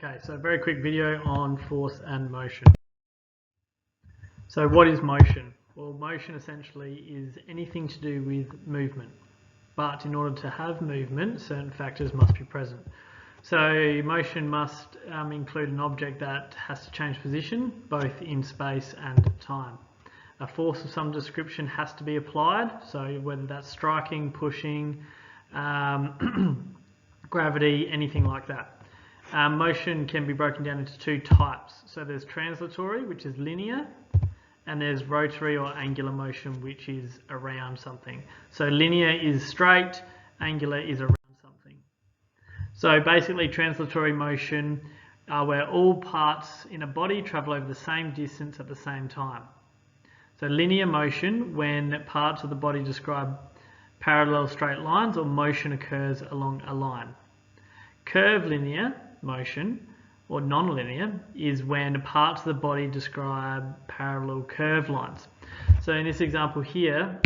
Okay, so a very quick video on force and motion. So what is motion? Well, motion essentially is anything to do with movement. But in order to have movement, certain factors must be present. So motion must include an object that has to change position, both in space and time. A force of some description has to be applied, so whether that's striking, pushing, gravity, anything like that. Motion can be broken down into two types. So there's translatory, which is linear, and there's rotary or angular motion, which is around something. So linear is straight, angular is around something. So basically translatory motion are where all parts in a body travel over the same distance at the same time. So linear motion, when parts of the body describe parallel straight lines or motion occurs along a line. Curvilinear motion, or non-linear, is when parts of the body describe parallel curved lines. So in this example here,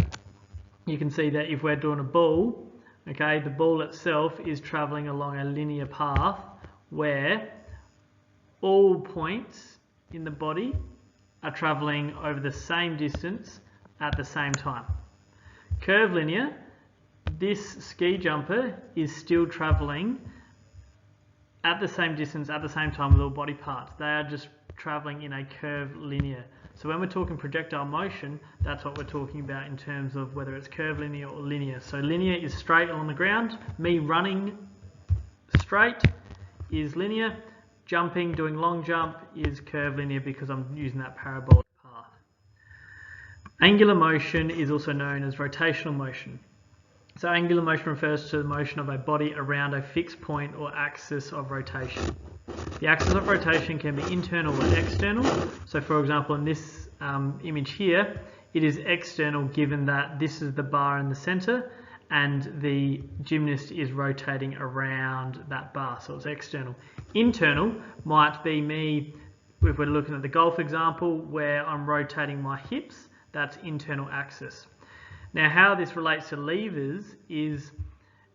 you can see that if we're doing a ball, okay, the ball itself is traveling along a linear path where all points in the body are traveling over the same distance at the same time. Curvilinear, this ski jumper is still traveling at the same distance at the same time with all body parts. They are just traveling in a curvilinear. So when we're talking projectile motion, that's what we're talking about in terms of whether it's curvilinear or linear. So linear is straight along the ground. Me running straight is linear. Jumping, doing long jump, is curvilinear because I'm using that parabolic path. Angular motion is also known as rotational motion. So angular motion refers to the motion of a body around a fixed point or axis of rotation. The axis of rotation can be internal or external. So for example, in this image here, it is external given that this is the bar in the center and the gymnast is rotating around that bar, so it's external. Internal might be me, if we're looking at the golf example, where I'm rotating my hips, that's internal axis. Now how this relates to levers is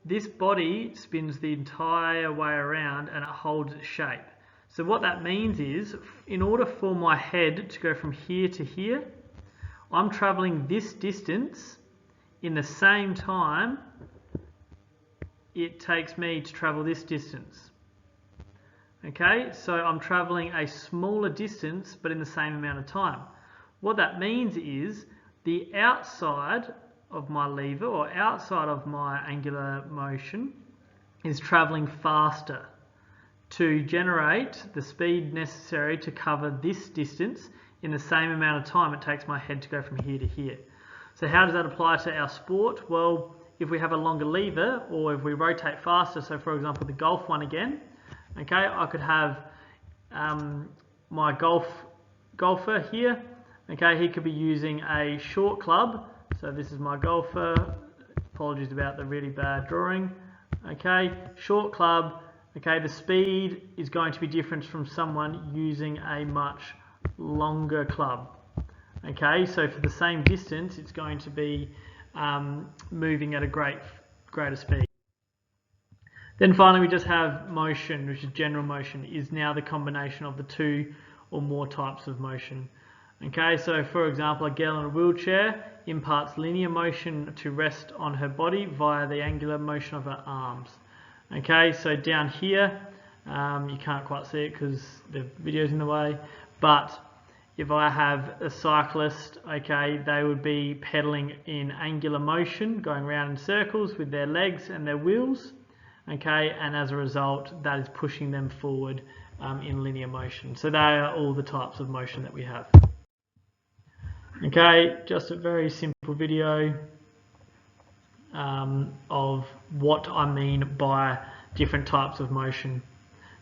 this body spins the entire way around and it holds its shape. So what that means is, in order for my head to go from here to here, I'm traveling this distance in the same time it takes me to travel this distance. Okay, so I'm traveling a smaller distance but in the same amount of time. What that means is the outside of my lever or outside of my angular motion is traveling faster to generate the speed necessary to cover this distance in the same amount of time it takes my head to go from here to here. So how does that apply to our sport? Well, if we have a longer lever or if we rotate faster, so for example the golf one again, okay, I could have my golfer here, okay, he could be using a short club. So this is my golfer, apologies about the really bad drawing, okay, short club, okay, the speed is going to be different from someone using a much longer club, okay, so for the same distance it's going to be moving at a greater speed. Then finally we just have motion, which is general motion, is now the combination of the two or more types of motion. Okay, so for example, a girl in a wheelchair imparts linear motion to rest on her body via the angular motion of her arms. Okay, so down here, you can't quite see it because the video's in the way, but if I have a cyclist, okay, they would be pedaling in angular motion, going around in circles with their legs and their wheels, okay, and as a result, that is pushing them forward in linear motion. So they are all the types of motion that we have. Okay, just a very simple video of what I mean by different types of motion.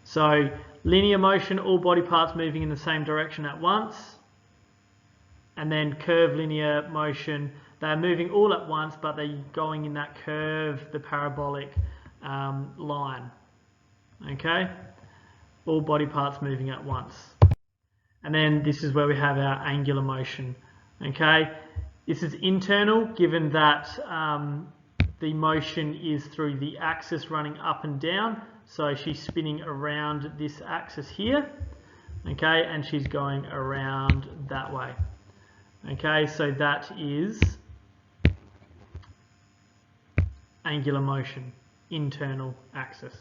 So linear motion, all body parts moving in the same direction at once. And then curvilinear motion, they're moving all at once but they're going in that curve, the parabolic line. Okay, all body parts moving at once. And then this is where we have our angular motion. Okay, this is internal given that the motion is through the axis running up and down. So she's spinning around this axis here, okay, and she's going around that way. Okay, so that is angular motion, internal axis.